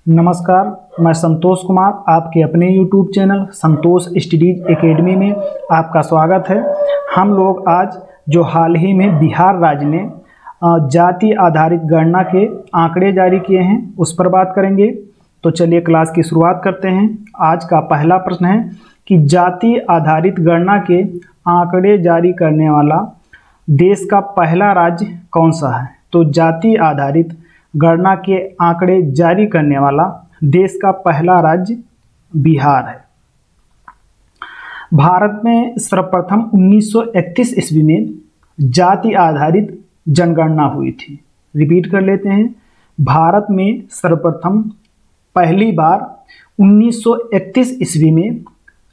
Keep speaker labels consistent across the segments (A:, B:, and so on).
A: नमस्कार, मैं संतोष कुमार आपके अपने YouTube चैनल संतोष स्टडीज एकेडमी में आपका स्वागत है। हम लोग आज जो हाल ही में बिहार राज्य ने जाति आधारित गणना के आंकड़े जारी किए हैं उस पर बात करेंगे। तो चलिए क्लास की शुरुआत करते हैं। आज का पहला प्रश्न है कि जाति आधारित गणना के आंकड़े जारी करने वाला देश का पहला राज्य कौन सा है। तो जाति आधारित गणना के आंकड़े जारी करने वाला देश का पहला राज्य बिहार है। भारत में सर्वप्रथम 1931 ईस्वी में जाति आधारित जनगणना हुई थी। रिपीट कर लेते हैं, भारत में सर्वप्रथम पहली बार 1931 ईस्वी में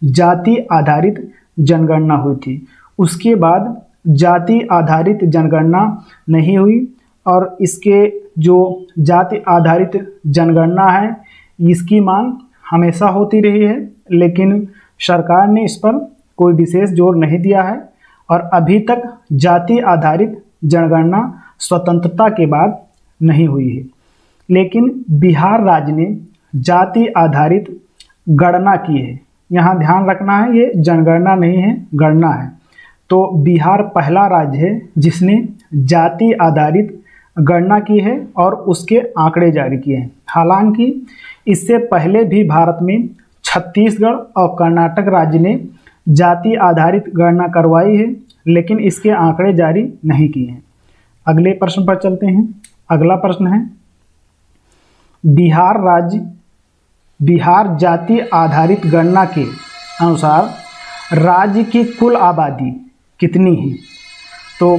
A: जाति आधारित जनगणना हुई थी। उसके बाद जाति आधारित जनगणना नहीं हुई और इसके जो जाति आधारित जनगणना है इसकी मांग हमेशा होती रही है, लेकिन सरकार ने इस पर कोई विशेष जोर नहीं दिया है और अभी तक जाति आधारित जनगणना स्वतंत्रता के बाद नहीं हुई है। लेकिन बिहार राज्य ने जाति आधारित गणना की है। यहाँ ध्यान रखना है, ये जनगणना नहीं है, गणना है। तो बिहार पहला राज्य है जिसने जाति आधारित गणना की है और उसके आंकड़े जारी किए हैं। हालांकि इससे पहले भी भारत में छत्तीसगढ़ और कर्नाटक राज्य ने जाति आधारित गणना करवाई है, लेकिन इसके आंकड़े जारी नहीं किए हैं। अगले प्रश्न पर चलते हैं। अगला प्रश्न है, बिहार जाति आधारित गणना के अनुसार राज्य की कुल आबादी कितनी है। तो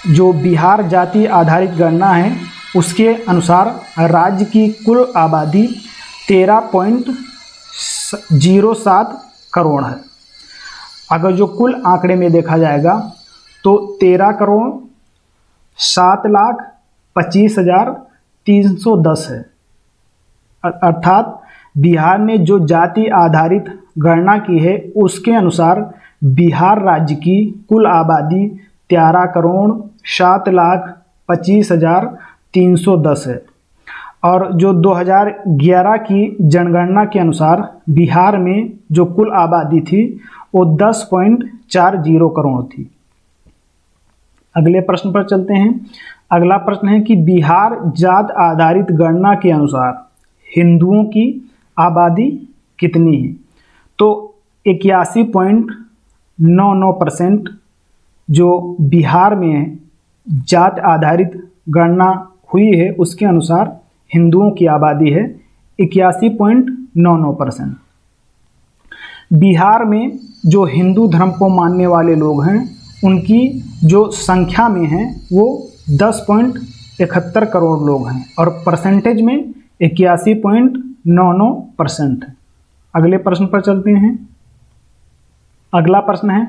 A: जो बिहार जाति आधारित गणना है उसके अनुसार राज्य की कुल आबादी 13.07 करोड़ है। अगर जो कुल आंकड़े में देखा जाएगा तो 13,07,25,310 है। अर्थात बिहार ने जो जाति आधारित गणना की है उसके अनुसार बिहार राज्य की कुल आबादी 13,07,25,310 है। और जो 2011 की जनगणना के अनुसार बिहार में जो कुल आबादी थी वो 10.40 करोड़ थी। अगले प्रश्न पर चलते हैं। अगला प्रश्न है कि बिहार जात आधारित गणना के अनुसार हिंदुओं की आबादी कितनी है। तो 81.99% जो बिहार में जात आधारित गणना हुई है उसके अनुसार हिंदुओं की आबादी है 81.99%। बिहार में जो हिंदू धर्म को मानने वाले लोग हैं उनकी जो संख्या में है वो 10.71 करोड़ लोग हैं और परसेंटेज में 81.99% है। अगले प्रश्न पर चलते हैं। अगला प्रश्न है,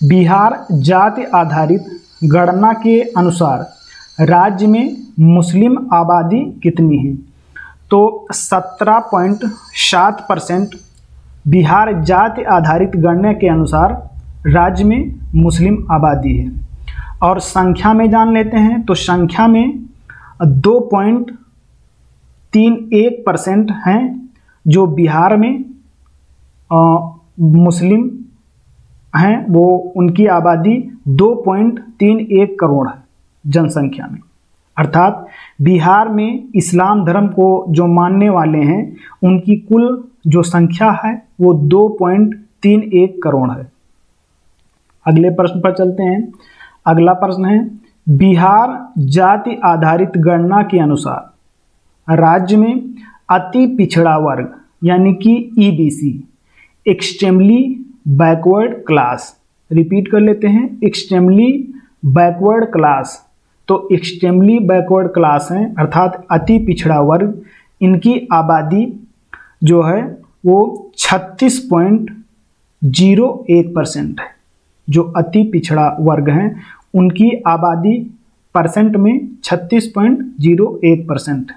A: बिहार जाति आधारित गणना के अनुसार राज्य में मुस्लिम आबादी कितनी है। तो 17.7% बिहार जाति आधारित गणना के अनुसार राज्य में मुस्लिम आबादी है। और संख्या में जान लेते हैं तो संख्या में 2.31% हैं जो बिहार में मुस्लिम हैं, वो उनकी आबादी 2.31 करोड़ है जनसंख्या में। अर्थात बिहार में इस्लाम धर्म को जो मानने वाले हैं उनकी कुल जो संख्या है वो 2.31 करोड़ है। अगले प्रश्न पर चलते हैं। अगला प्रश्न है, बिहार जाति आधारित गणना के अनुसार राज्य में अति पिछड़ा वर्ग यानी कि EBC extremely backward class, repeat कर लेते हैं, एक्सट्रीमली बैकवर्ड क्लास। तो एक्सट्रीमली बैकवर्ड क्लास हैं अर्थात अति पिछड़ा वर्ग, इनकी आबादी जो है वो 36.01% है। जो अति पिछड़ा वर्ग हैं उनकी आबादी परसेंट में 36.01% है।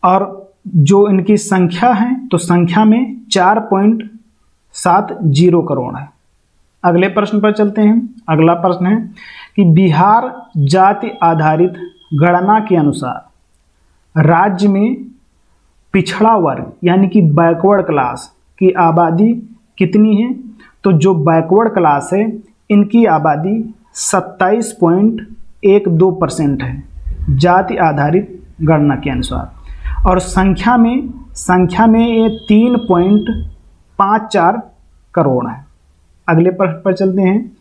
A: और जो इनकी संख्या है तो संख्या में 4.70 करोड़ है। अगले प्रश्न पर चलते हैं। अगला प्रश्न है कि बिहार जाति आधारित गणना के अनुसार राज्य में पिछड़ा वर्ग यानी कि बैकवर्ड क्लास की आबादी कितनी है? तो जो बैकवर्ड क्लास है इनकी आबादी 27.12% है जाति आधारित गणना के अनुसार, और संख्या में ये 3.54 करोड़ है। अगले प्रश्न पर चलते हैं।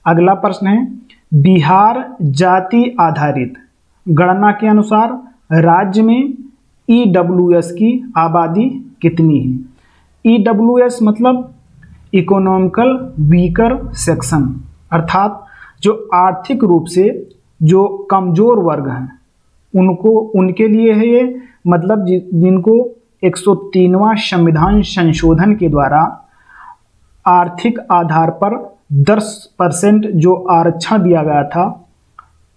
A: अगला प्रश्न है, बिहार जाति आधारित गणना के अनुसार राज्य में ईडब्ल्यूएस की आबादी कितनी है? ईडब्ल्यूएस मतलब इकोनॉमिकल वीकर सेक्शन, अर्थात जो आर्थिक रूप से जो कमजोर वर्ग हैं उनके लिए है ये, मतलब जिनको 103वां संविधान संशोधन के द्वारा आर्थिक आधार पर 10% जो आरक्षण दिया गया था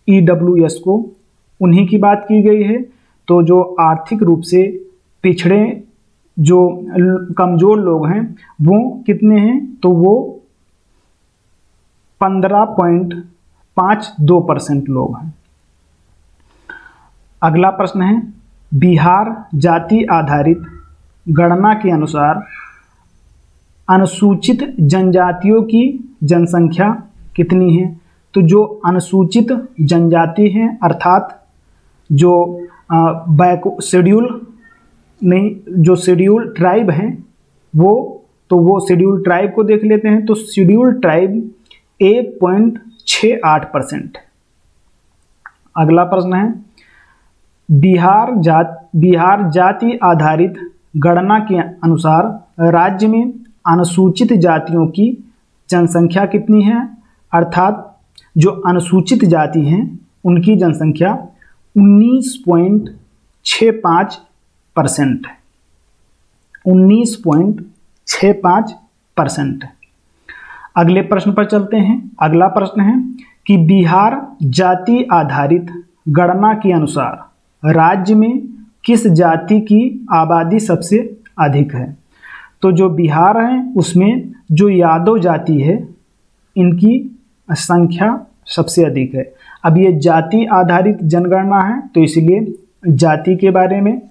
A: ईडब्ल्यूएस को, उन्हीं की बात की गई है। तो जो आर्थिक रूप से पिछड़े जो कमज़ोर लोग हैं वो कितने हैं? तो वो 15.52% लोग हैं। अगला प्रश्न है, बिहार जाति आधारित गणना के अनुसार अनुसूचित जनजातियों की जनसंख्या कितनी है? तो जो अनुसूचित जनजाति हैं, अर्थात जो जो शेड्यूल ट्राइब हैं वो शेड्यूल ट्राइब को देख लेते हैं। तो शेड्यूल ट्राइब 1.68%। अगला प्रश्न है, बिहार जाति आधारित गणना के अनुसार राज्य में अनुसूचित जातियों की जनसंख्या कितनी है? अर्थात जो अनुसूचित जाति हैं उनकी जनसंख्या 19.65% है। 19.65% है। अगले प्रश्न पर चलते हैं। अगला प्रश्न है कि बिहार जाति आधारित गणना के अनुसार राज्य में किस जाति की आबादी सबसे अधिक है? तो जो बिहार है उसमें जो यादव जाति है इनकी संख्या सबसे अधिक है। अब ये जाति आधारित जनगणना है तो इसलिए जाति के बारे में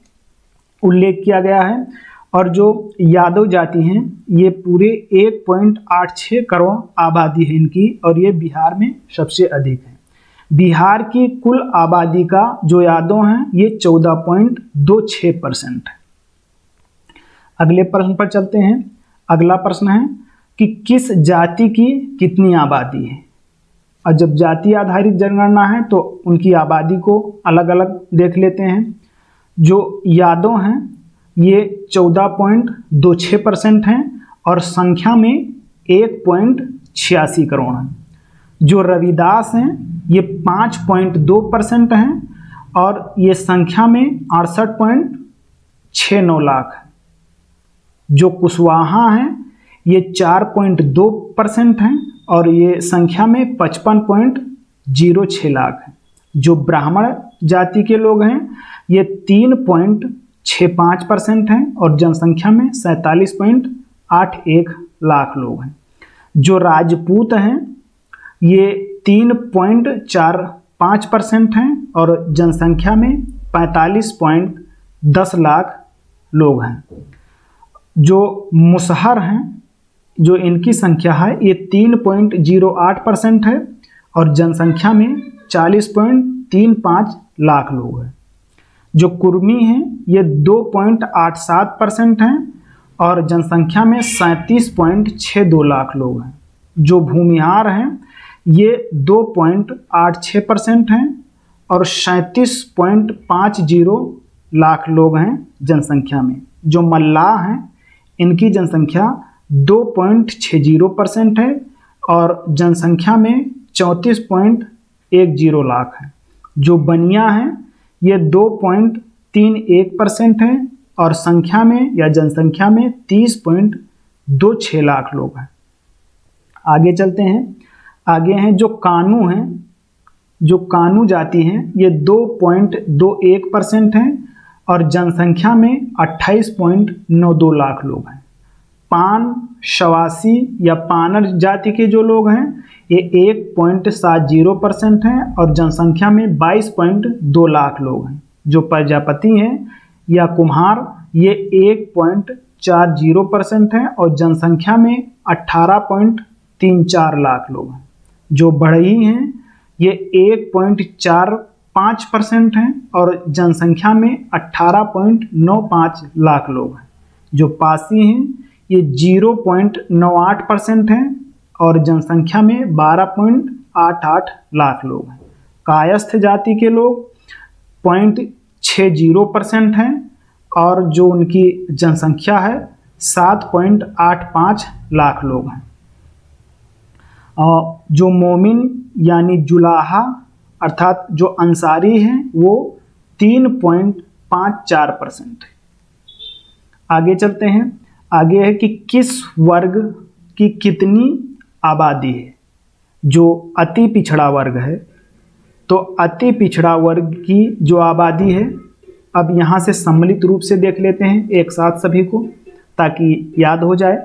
A: उल्लेख किया गया है, और जो यादव जाति हैं ये पूरे 1.86 करोड़ आबादी है इनकी, और ये बिहार में सबसे अधिक है। बिहार की कुल आबादी का जो यादव हैं ये 14.26% है। अगले प्रश्न पर चलते हैं। अगला प्रश्न है कि किस जाति की कितनी आबादी है? और जब जाति आधारित जनगणना है तो उनकी आबादी को अलग अलग देख लेते हैं। जो यादव हैं ये 14.26% हैं और संख्या में 1.86 करोड़ हैं। जो रविदास हैं ये 5.2% हैं और ये संख्या में 68.69 लाख है। जो कुशवाहा हैं ये 4.2% हैं और ये संख्या में 55.06 लाख है। जो ब्राह्मण जाति के लोग हैं ये 3.65% हैं और जनसंख्या में 47.81 लाख लोग हैं। जो राजपूत हैं ये 3.45% हैं और जनसंख्या में 45.10 लाख लोग हैं। जो मुसहर हैं जो इनकी संख्या है ये 3.08% है और जनसंख्या में 40.35 लाख लोग हैं। जो कुर्मी हैं ये 2.87% हैं और जनसंख्या में 37.62 लाख लोग हैं। जो भूमिहार हैं ये 2.86% हैं और 37.50 लाख लोग हैं जनसंख्या में। जो मल्लाह हैं इनकी जनसंख्या 2.60% है और जनसंख्या में 34.10 लाख है। जो बनिया हैं ये 2.31% है और संख्या में या जनसंख्या में 30.26 लाख लोग हैं। आगे चलते हैं। आगे हैं जो कानू हैं। जो कानू जाति हैं ये 2.21% हैं और जनसंख्या में 28.92 लाख लोग हैं। पान शवासी या पानर जाति के जो लोग हैं ये 1.70% हैं और जनसंख्या में 22.2 लाख लोग हैं। जो प्रजापति हैं या कुम्हार ये 1.40% है और जनसंख्या में 18.34 लाख लोग हैं। जो बढ़ई हैं ये 1.45% हैं और जनसंख्या में 18.95 लाख लोग हैं। जो पासी हैं ये 0.98% हैं और जनसंख्या में 12.88 लाख लोग हैं। कायस्थ जाति के लोग 0.60% हैं और जो उनकी जनसंख्या है 7.85 लाख लोग हैं। और जो मोमिन यानी जुलाहा अर्थात जो अंसारी हैं वो 3.54% है। आगे चलते हैं। आगे है कि किस वर्ग की कितनी आबादी है। जो अति पिछड़ा वर्ग है तो अति पिछड़ा वर्ग की जो आबादी है, अब यहाँ से सम्मिलित रूप से देख लेते हैं एक साथ सभी को ताकि याद हो जाए।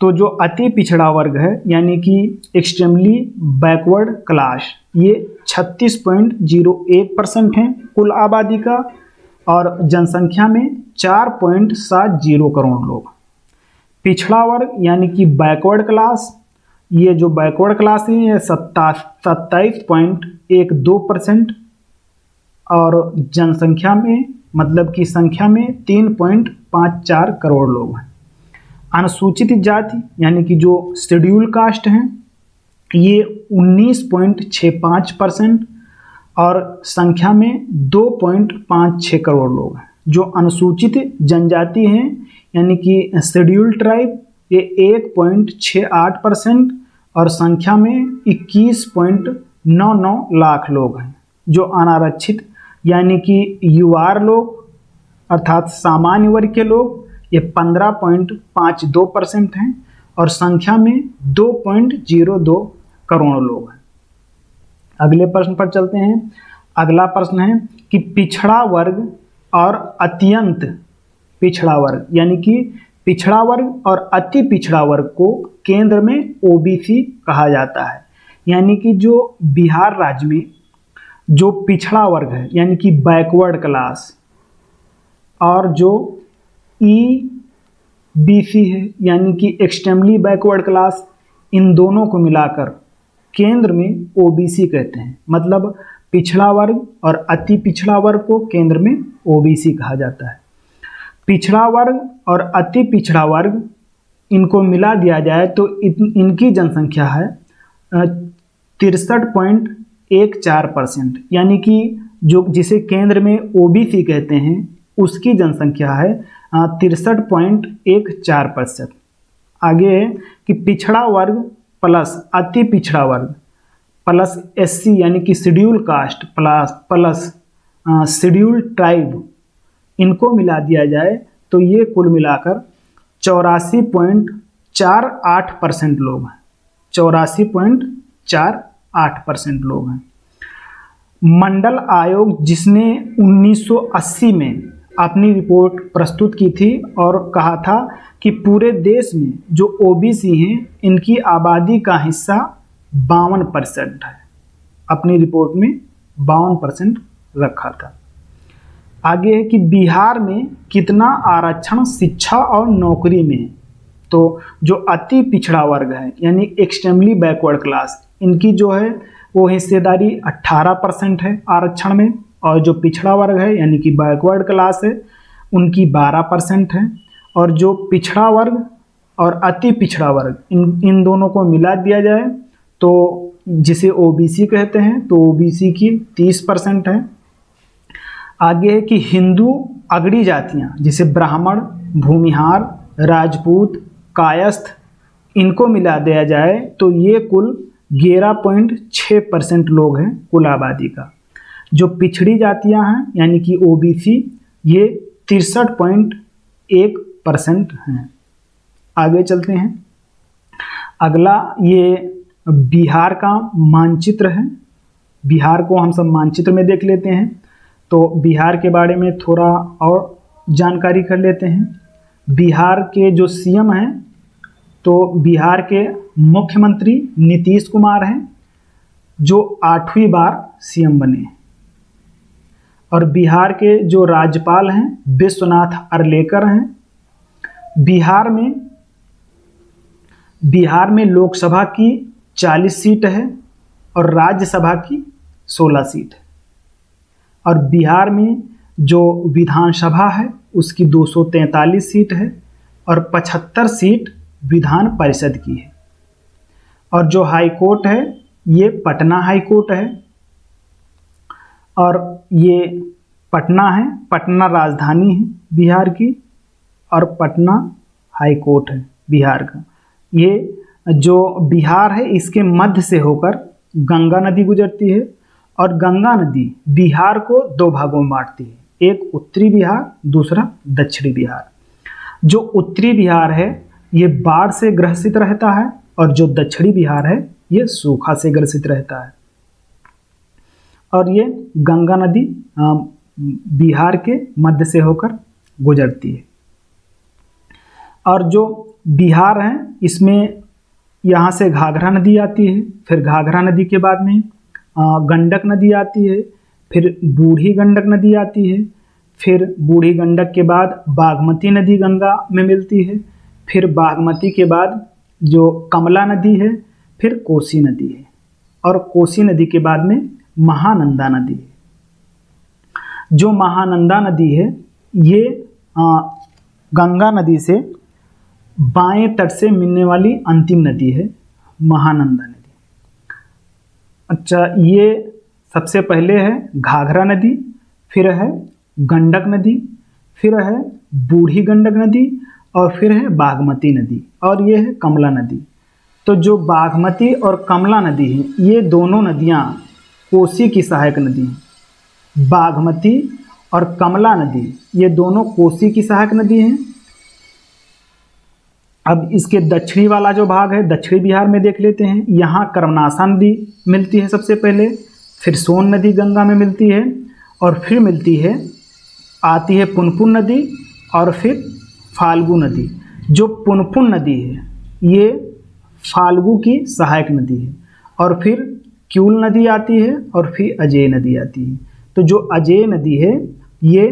A: तो जो अति पिछड़ा वर्ग है यानी कि एक्सट्रीमली बैकवर्ड क्लास, ये 36.01% है कुल आबादी का और जनसंख्या में 4.70 करोड़ लोग। पिछड़ा वर्ग यानी कि बैकवर्ड क्लास, ये जो बैकवर्ड क्लास है ये 27.12% और जनसंख्या में मतलब कि संख्या में 3.54 करोड़ लोग हैं। अनुसूचित जाति यानी कि जो शेड्यूल कास्ट हैं ये 19.65% और संख्या में 2.56 करोड़ लोग हैं। जो अनुसूचित जनजाति हैं यानी कि शेड्यूल ट्राइब ये 1.68% और संख्या में 21.99 लाख लोग हैं। जो अनारक्षित यानी कि यूआर लोग अर्थात सामान्य वर्ग के लोग ये 15.52% हैं और संख्या में 2.02 करोड़ लोग हैं। अगले प्रश्न पर चलते हैं। अगला प्रश्न है कि पिछड़ा वर्ग और अत्यंत पिछड़ा वर्ग यानी कि पिछड़ा वर्ग और अति पिछड़ा वर्ग को केंद्र में ओबीसी कहा जाता है। यानी कि जो बिहार राज्य में जो पिछड़ा वर्ग है यानी कि बैकवर्ड क्लास और जो ईबीसी है यानी कि एक्सट्रीमली बैकवर्ड क्लास, इन दोनों को मिलाकर केंद्र में ओबीसी कहते हैं। मतलब पिछड़ा वर्ग और अति पिछड़ा वर्ग को केंद्र में ओबीसी कहा जाता है। पिछड़ा वर्ग और अति पिछड़ा वर्ग इनको मिला दिया जाए तो इनकी जनसंख्या है 63.14%, यानी कि जो जिसे केंद्र में ओबीसी कहते हैं उसकी जनसंख्या है 63.14%। आगे है कि पिछड़ा वर्ग प्लस अति पिछड़ा वर्ग प्लस एससी यानी कि schedule caste plus schedule tribe, इनको मिला दिया जाए तो ये कुल मिलाकर 84.48% लोग हैं। 84.48% लोग हैं। मंडल आयोग जिसने 1980 में अपनी रिपोर्ट प्रस्तुत की थी और कहा था कि पूरे देश में जो ओबीसी हैं इनकी आबादी का हिस्सा 52% है, अपनी रिपोर्ट में 52% रखा था। आगे है कि बिहार में कितना आरक्षण शिक्षा और नौकरी में है। तो जो अति पिछड़ा वर्ग है यानी एक्सट्रीमली बैकवर्ड क्लास, इनकी जो है वो हिस्सेदारी 18% है आरक्षण में, और जो पिछड़ा वर्ग है यानी कि बैकवर्ड क्लास है उनकी 12% है। और जो पिछड़ा वर्ग और अति पिछड़ा वर्ग इन दोनों को मिला दिया जाए तो जिसे ओबीसी कहते हैं तो ओबीसी की 30% है। आगे है कि हिंदू अगड़ी जातियाँ जैसे ब्राह्मण, भूमिहार, राजपूत, कायस्थ, इनको मिला दिया जाए तो ये कुल 11.6% लोग हैं कुल आबादी का। जो पिछड़ी जातियां हैं यानी कि ओबीसी ये 63.1% हैं। आगे चलते हैं। अगला ये बिहार का मानचित्र है। बिहार को हम सब मानचित्र में देख लेते हैं तो बिहार के बारे में थोड़ा और जानकारी कर लेते हैं। बिहार के जो सीएम हैं तो बिहार के मुख्यमंत्री नीतीश कुमार हैं जो 8वीं बार सीएम बने हैं। और बिहार के जो राज्यपाल हैं विश्वनाथ अर्लेकर हैं। बिहार में लोकसभा की 40 सीट है और राज्यसभा की 16 सीट है। और बिहार में जो विधानसभा है उसकी 243 सीट है और 75 सीट विधान परिषद की है। और जो हाई कोर्ट है ये पटना हाई कोर्ट है और ये पटना है, पटना राजधानी है बिहार की और पटना हाई कोर्ट है बिहार का। ये जो बिहार है इसके मध्य से होकर गंगा नदी गुजरती है और गंगा नदी बिहार को दो भागों में बांटती है, एक उत्तरी बिहार, दूसरा दक्षिणी बिहार। जो उत्तरी बिहार है ये बाढ़ से ग्रसित रहता है और जो दक्षिणी बिहार है ये सूखा से ग्रसित रहता है। और ये गंगा नदी बिहार के मध्य से होकर गुजरती है। और जो बिहार है इसमें यहाँ से घाघरा नदी आती है, फिर घाघरा नदी के बाद में गंडक नदी आती है, फिर बूढ़ी गंडक नदी आती है, फिर बूढ़ी गंडक के बाद बागमती नदी गंगा में मिलती है, फिर बागमती के बाद जो कमला नदी है, फिर कोसी नदी है और कोसी नदी के बाद में महानंदा नदी है। जो महानंदा नदी है ये गंगा नदी से बाएं तट से मिलने वाली अंतिम नदी है महानंदा नदी। अच्छा, ये सबसे पहले है घाघरा नदी, फिर है गंडक नदी, फिर है बूढ़ी गंडक नदी और फिर है बागमती नदी और ये है कमला नदी। तो जो बागमती और कमला नदी है ये दोनों नदियाँ कोसी की सहायक नदी हैं। बागमती और कमला नदी ये दोनों कोसी की सहायक नदी हैं। अब इसके दक्षिणी वाला जो भाग है दक्षिणी बिहार में देख लेते हैं। यहाँ कर्मनाशा नदी मिलती है सबसे पहले, फिर सोन नदी गंगा में मिलती है और फिर आती है पुनपुन नदी और फिर फाल्गु नदी। जो पुनपुन नदी है ये फाल्गु की सहायक नदी है और फिर क्यूल नदी आती है और फिर अजेय नदी आती है। तो जो अजेय नदी है ये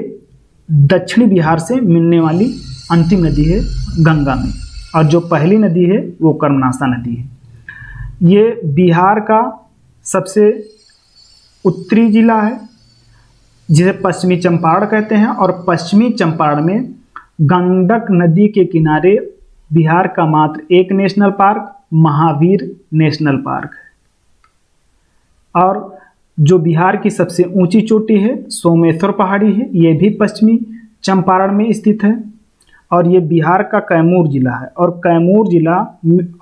A: दक्षिणी बिहार से मिलने वाली अंतिम नदी है गंगा में और जो पहली नदी है वो कर्मनाशा नदी है। ये बिहार का सबसे उत्तरी जिला है जिसे पश्चिमी चंपारण कहते हैं और पश्चिमी चंपारण में गंडक नदी के किनारे बिहार का मात्र एक national park Mahavir national park है। और जो बिहार की सबसे ऊंची चोटी है सोमेश्वर पहाड़ी है, ये भी पश्चिमी चंपारण में स्थित है और ये बिहार का कैमूर जिला है और कैमूर जिला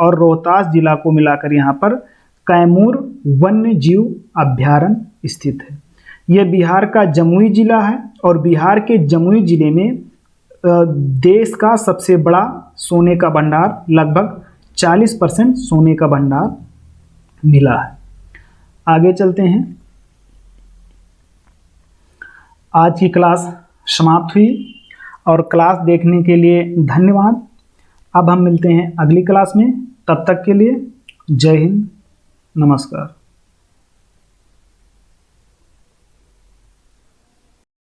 A: और रोहतास जिला को मिलाकर यहाँ पर कैमूर वन्य जीव अभ्यारण्य स्थित है। ये बिहार का जमुई जिला है और बिहार के जमुई जिले में देश का सबसे बड़ा सोने का भंडार, लगभग 40% सोने का भंडार मिला है। आगे चलते हैं। आज की क्लास समाप्त हुई और क्लास देखने के लिए धन्यवाद। अब हम मिलते हैं अगली क्लास में, तब तक के लिए जय हिंद, नमस्कार।